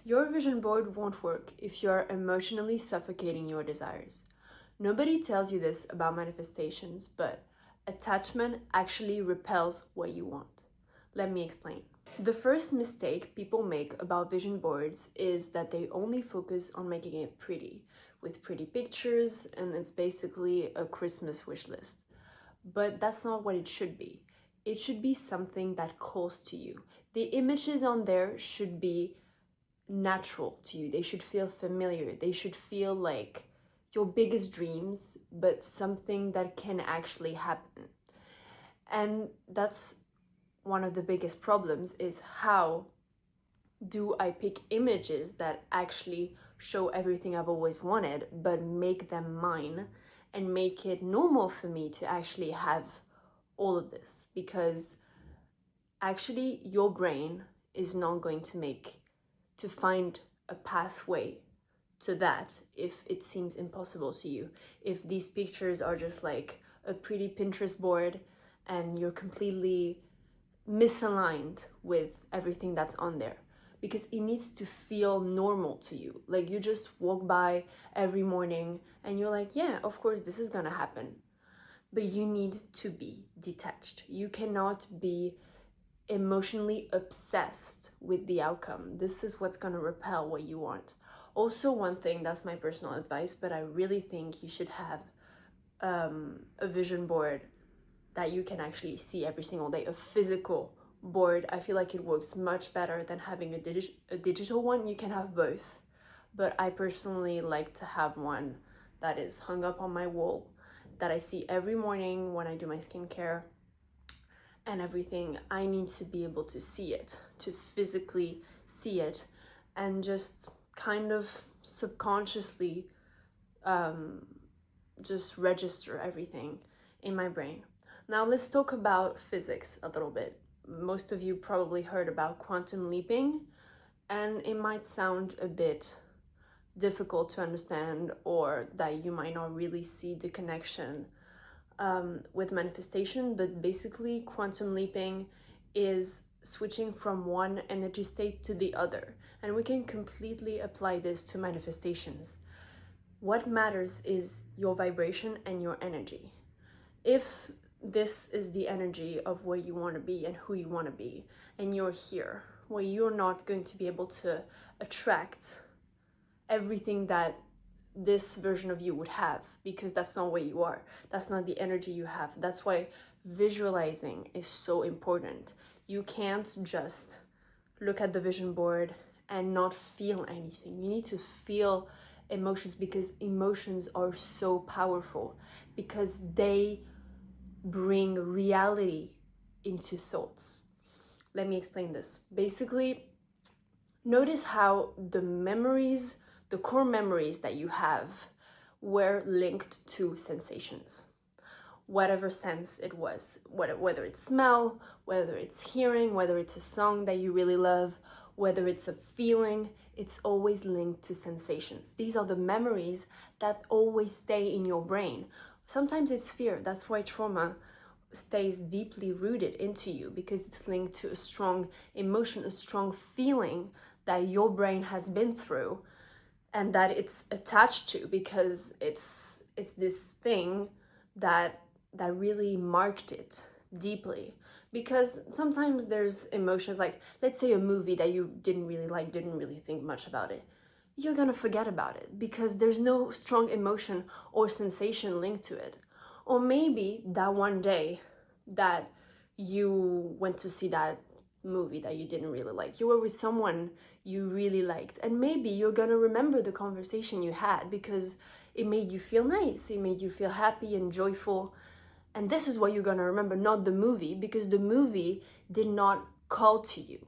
Your vision board won't work if you are emotionally suffocating your desires. Nobody tells you this about manifestations, but attachment actually repels what you want. Let me explain. The first mistake people make about vision boards is that they only focus on making it pretty, with pretty pictures, and it's basically a Christmas wish list. But that's not what it should be. It should be something that calls to you. The images on there should be natural to you. They should feel familiar. They should feel like your biggest dreams, but something that can actually happen. And that's one of the biggest problems, is how do I pick images that actually show everything I've always wanted, but make them mine and make it normal for me to actually have all of this? Because actually your brain is not going to find a pathway to that if it seems impossible to you. If these pictures are just like a pretty Pinterest board and you're completely misaligned with everything that's on there, because it needs to feel normal to you. Like you just walk by every morning and you're like, yeah, of course this is gonna happen. But you need to be detached. You cannot be emotionally obsessed with the outcome. This is what's gonna repel what you want. Also, one thing, that's my personal advice, but I really think you should have a vision board that you can actually see every single day, a physical board. I feel like it works much better than having a digital one. You can have both, but I personally like to have one that is hung up on my wall, that I see every morning when I do my skincare and everything. I need to be able to see it, to physically see it, and just kind of subconsciously just register everything in my brain. Now let's talk about physics a little bit. Most of you probably heard about quantum leaping, and it might sound a bit difficult to understand, or that you might not really see the connection with manifestation, but basically quantum leaping is switching from one energy state to the other, and we can completely apply this to manifestations. What matters is your vibration and your energy. If this is the energy of where you want to be and who you want to be, and you're here, well, you're not going to be able to attract everything that this version of you would have, because that's not where you are. That's not the energy you have. That's why visualizing is so important. You can't just look at the vision board and not feel anything. You need to feel emotions, because emotions are so powerful, because they bring reality into thoughts. Let me explain this. Basically, notice how the core memories that you have were linked to sensations. Whatever sense it was, whether it's smell, whether it's hearing, whether it's a song that you really love, whether it's a feeling, it's always linked to sensations. These are the memories that always stay in your brain. Sometimes it's fear. That's why trauma stays deeply rooted into you, because it's linked to a strong emotion, a strong feeling that your brain has been through and that it's attached to, because it's this thing that really marked it deeply. Because sometimes there's emotions, like let's say a movie that you didn't really like, didn't really think much about it, you're gonna forget about it because there's no strong emotion or sensation linked to it. Or maybe that one day that you went to see that movie that you didn't really like, you were with someone you really liked, and maybe you're gonna remember the conversation you had because it made you feel nice, it made you feel happy and joyful. And this is what you're gonna remember, not the movie, because the movie did not call to you.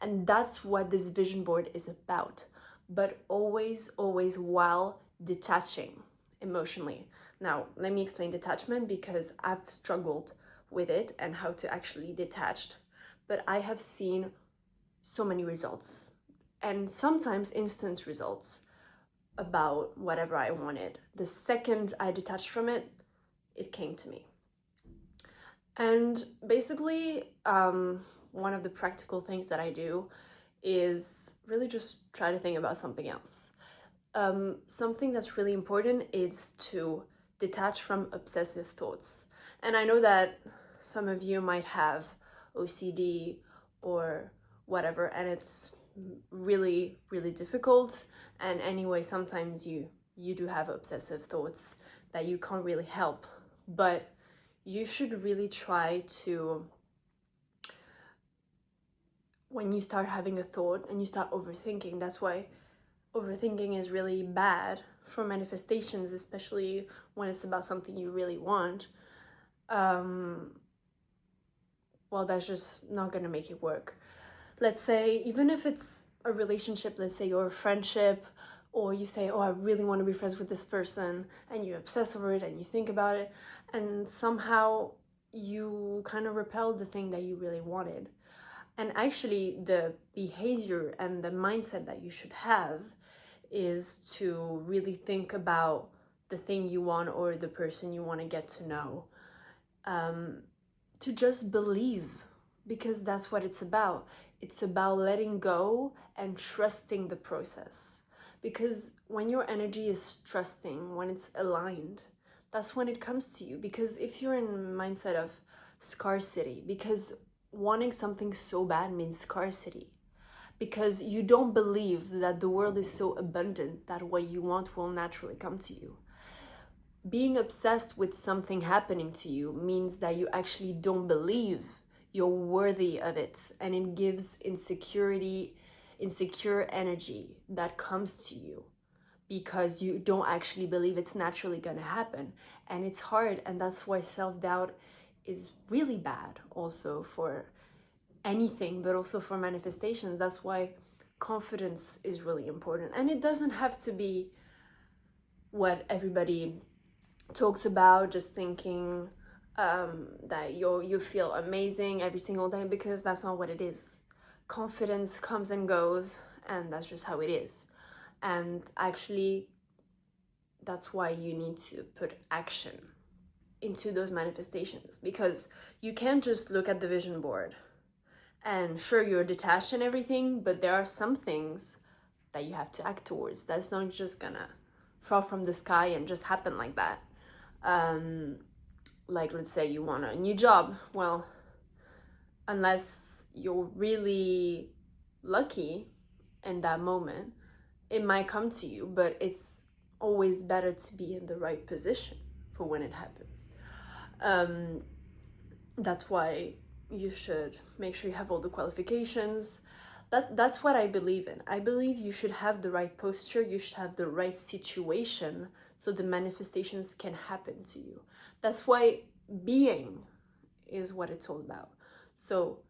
And that's what this vision board is about. But always, always while detaching emotionally. Now, let me explain detachment, because I've struggled with it and how to actually detach. But I have seen so many results, and sometimes instant results, about whatever I wanted. The second I detached from it, it came to me. And basically, one of the practical things that I do is really just try to think about something else. Something that's really important is to detach from obsessive thoughts. And I know that some of you might have OCD or whatever, and it's really, really difficult. And anyway, sometimes you do have obsessive thoughts that you can't really help, but you should really try to, when you start having a thought and you start overthinking, that's why overthinking is really bad for manifestations, especially when it's about something you really want. Well, that's just not gonna make it work. Let's say, even if it's a relationship, let's say, or a friendship, or you say, oh, I really want to be friends with this person, and you obsess over it and you think about it, and somehow you kind of repel the thing that you really wanted. And actually, the behavior and the mindset that you should have is to really think about the thing you want or the person you want to get to know. To just believe, because that's what it's about. It's about letting go and trusting the process. Because when your energy is trusting, when it's aligned, that's when it comes to you. Because if you're in a mindset of scarcity, because wanting something so bad means scarcity, because you don't believe that the world is so abundant that what you want will naturally come to you. Being obsessed with something happening to you means that you actually don't believe you're worthy of it, and it gives insecure energy that comes to you because you don't actually believe it's naturally going to happen. And it's hard, and that's why self-doubt is really bad also for anything, but also for manifestations. That's why confidence is really important. And it doesn't have to be what everybody talks about, just thinking that you feel amazing every single day, because that's not what it is. Confidence comes and goes, and that's just how it is. And actually, that's why you need to put action into those manifestations, because you can't just look at the vision board and sure, you're detached and everything, but there are some things that you have to act towards. That's not just gonna fall from the sky and just happen like that. Like, let's say you want a new job. Well, unless you're really lucky in that moment, it might come to you, but it's always better to be in the right position for when it happens. That's why you should make sure you have all the qualifications. That's what I believe in. I believe you should have the right posture, you should have the right situation so the manifestations can happen to you. That's why being is what it's all about. So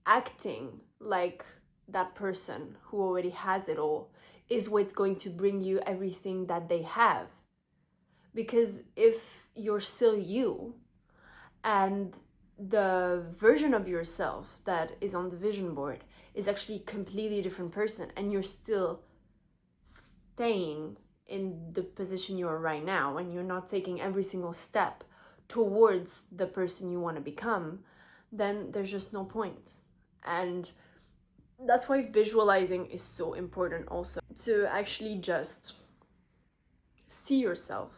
acting like that person who already has it all is what's going to bring you everything that they have. Because if you're still you, and the version of yourself that is on the vision board is actually a completely different person, and you're still staying in the position you are right now, and you're not taking every single step towards the person you want to become, then there's just no point. And that's why visualizing is so important also, to actually just see yourself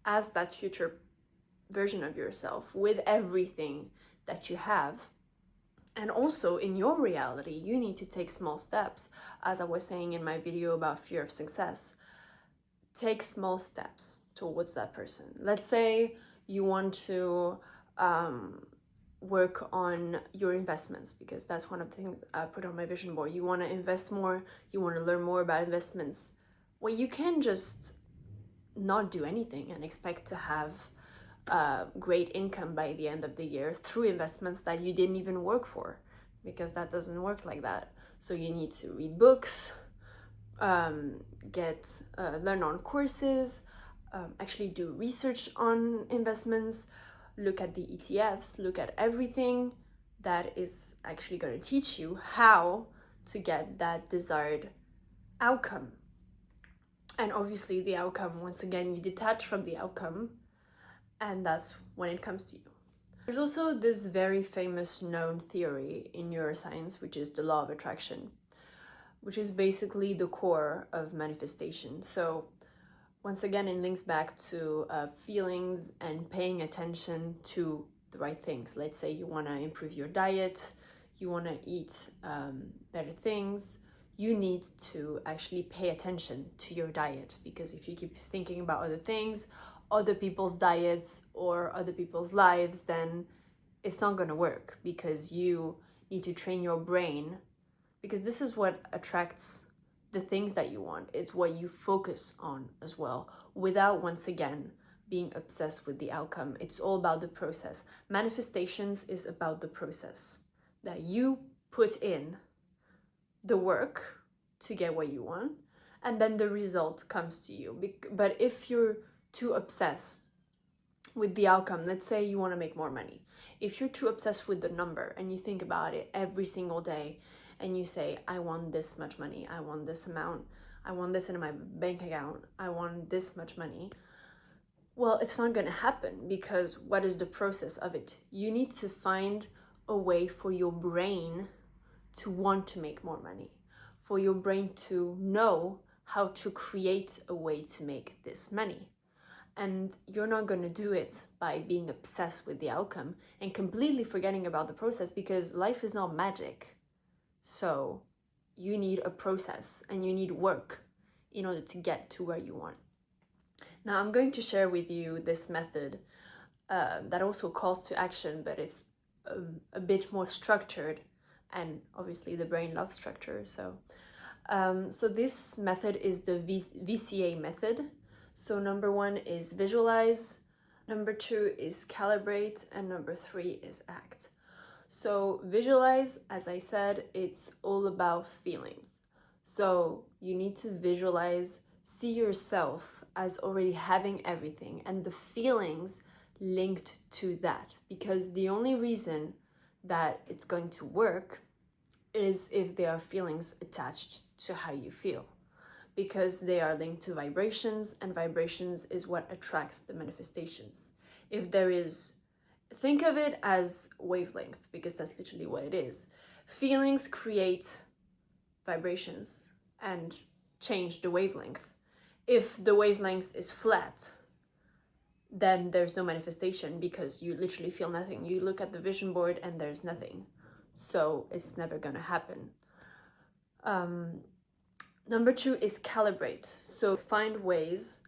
as that future version of yourself with everything that you have. And also in your reality, you need to take small steps. As I was saying in my video about fear of success, take small steps towards that person. Let's say you want to work on your investments, because that's one of the things I put on my vision board. You want to invest more, you want to learn more about investments. Well, you can just not do anything and expect to have great income by the end of the year through investments that you didn't even work for, because that doesn't work like that. So you need to read books, learn on courses, actually do research on investments, look at the ETFs, look at everything that is actually going to teach you how to get that desired outcome. And obviously the outcome, once again, you detach from the outcome, and that's when it comes to you. There's also this very famous known theory in neuroscience, which is the law of attraction, which is basically the core of manifestation. So once again, it links back to feelings and paying attention to the right things. Let's say you want to improve your diet, you want to eat better things. You need to actually pay attention to your diet, because if you keep thinking about other things, other people's diets or other people's lives, then it's not going to work, because you need to train your brain, because this is what attracts the things that you want. It's what you focus on as well, without, once again, being obsessed with the outcome. It's all about the process. Manifestations is about the process, that you put in the work to get what you want, and then the result comes to you. But if you're too obsessed with the outcome, let's say you want to make more money, if you're too obsessed with the number and you think about it every single day, and you say, I want this much money, I want this amount, I want this in my bank account, I want this much money, well, it's not going to happen, because what is the process of it? You need to find a way for your brain to want to make more money, for your brain to know how to create a way to make this money. And you're not going to do it by being obsessed with the outcome and completely forgetting about the process, because life is not magic. So you need a process and you need work in order to get to where you want. Now I'm going to share with you this method that also calls to action, but it's a bit more structured, and obviously the brain loves structure. So this method is the VCA method. So number 1 is visualize, number 2 is calibrate, and number 3 is act. So visualize, as I said, it's all about feelings. So you need to visualize, see yourself as already having everything, and the feelings linked to that, because the only reason that it's going to work is if there are feelings attached to how you feel, because they are linked to vibrations, and vibrations is what attracts the manifestations. If there is, think of it as wavelength, because that's literally what it is. Feelings create vibrations and change the wavelength. If the wavelength is flat, then there's no manifestation, because you literally feel nothing. You look at the vision board and there's nothing. So it's never gonna happen. Number 2 is calibrate. So find ways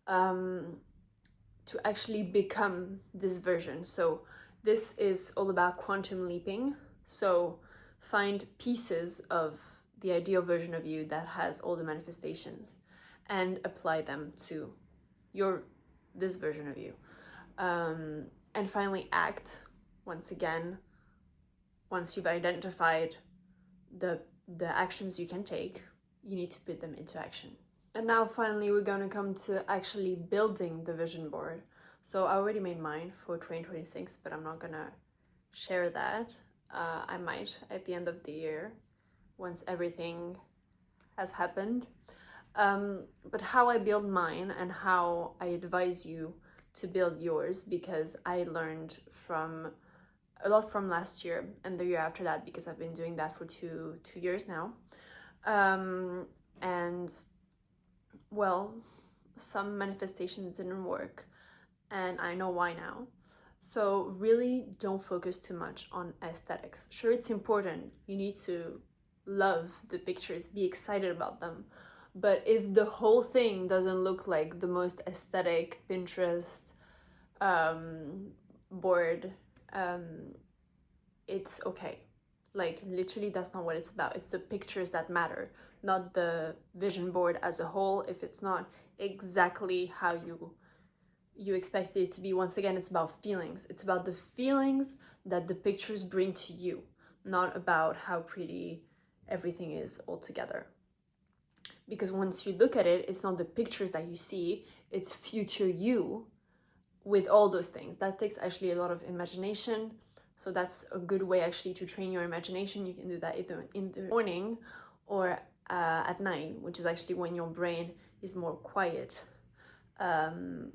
to actually become this version. So this is all about quantum leaping. So find pieces of the ideal version of you that has all the manifestations and apply them to this version of you. And finally, act. Once again, once you've identified the actions you can take, you need to put them into action. And now finally, we're going to come to actually building the vision board. So I already made mine for 2026, but I'm not going to share that. I might at the end of the year, once everything has happened. But how I build mine and how I advise you to build yours, because I learned a lot from last year and the year after that, because I've been doing that for two years now. And well, some manifestations didn't work, and I know why now. So really don't focus too much on aesthetics. Sure, it's important. You need to love the pictures, be excited about them. But if the whole thing doesn't look like the most aesthetic Pinterest board, it's okay. Like, literally, that's not what it's about. It's the pictures that matter, not the vision board as a whole. If it's not exactly how you expect it to be, once again, it's about feelings. It's about the feelings that the pictures bring to you, not about how pretty everything is altogether. Because once you look at it, it's not the pictures that you see, it's future you with all those things. That takes actually a lot of imagination. So that's a good way actually to train your imagination. You can do that either in the morning or at night, which is actually when your brain is more quiet. And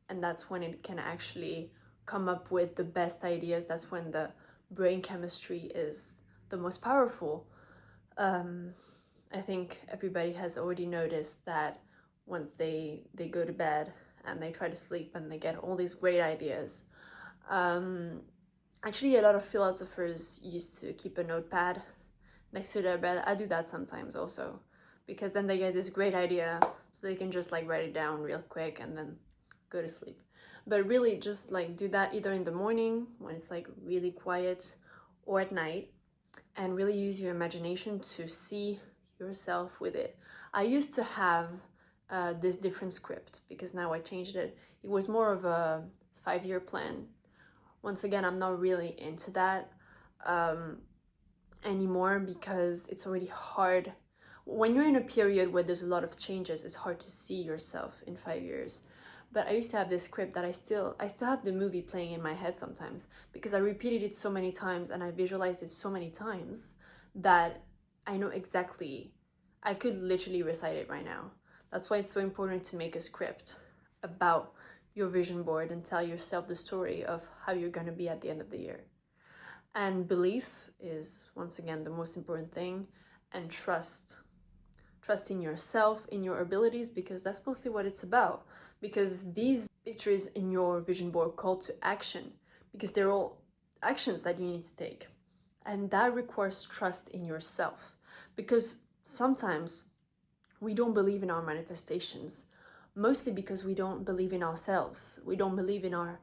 that's when it can actually come up with the best ideas. That's when the brain chemistry is the most powerful. I think everybody has already noticed that once they go to bed and they try to sleep and they get all these great ideas. Um, Actually, a lot of philosophers used to keep a notepad next to their bed. I do that sometimes also, because then they get this great idea, so they can just like write it down real quick and then go to sleep. But really, just like do that either in the morning when it's like really quiet, or at night, and really use your imagination to see yourself with it. I used to have this different script because now I changed it. It was more of a 5-year plan. Once again, I'm not really into that anymore because it's already hard. When you're in a period where there's a lot of changes, it's hard to see yourself in 5 years. But I used to have this script that I still have the movie playing in my head sometimes because I repeated it so many times and I visualized it so many times that I know exactly, I could literally recite it right now. That's why it's so important to make a script about your vision board and tell yourself the story of how you're going to be at the end of the year. And belief is, once again, the most important thing, and trust in yourself, in your abilities, because that's mostly what it's about. Because these pictures in your vision board call to action, because they're all actions that you need to take, and that requires trust in yourself, because sometimes we don't believe in our manifestations, mostly because we don't believe in ourselves. We don't believe in our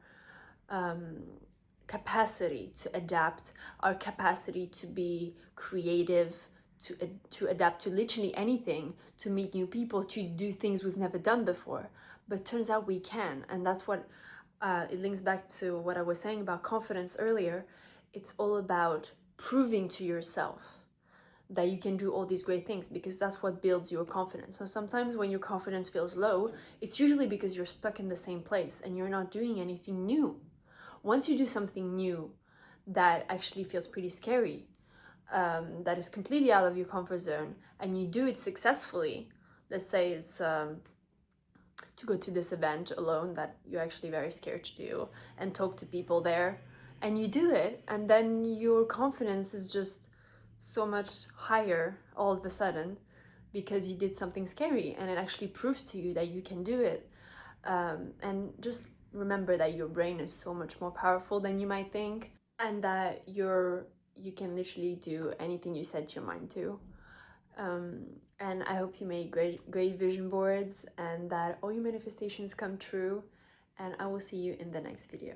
capacity to adapt, our capacity to be creative, to adapt to literally anything, to meet new people, to do things we've never done before. But turns out we can, and that's what it links back to what I was saying about confidence earlier. It's all about proving to yourself that you can do all these great things, because that's what builds your confidence. So sometimes when your confidence feels low, it's usually because you're stuck in the same place and you're not doing anything new. Once you do something new that actually feels pretty scary, that is completely out of your comfort zone, and you do it successfully, let's say it's to go to this event alone that you're actually very scared to do and talk to people there, and you do it, and then your confidence is just so much higher all of a sudden because you did something scary and it actually proves to you that you can do it. And just remember that your brain is so much more powerful than you might think, and that you can literally do anything you set your mind to. And I hope you make great vision boards and that all your manifestations come true, and I will see you in the next video.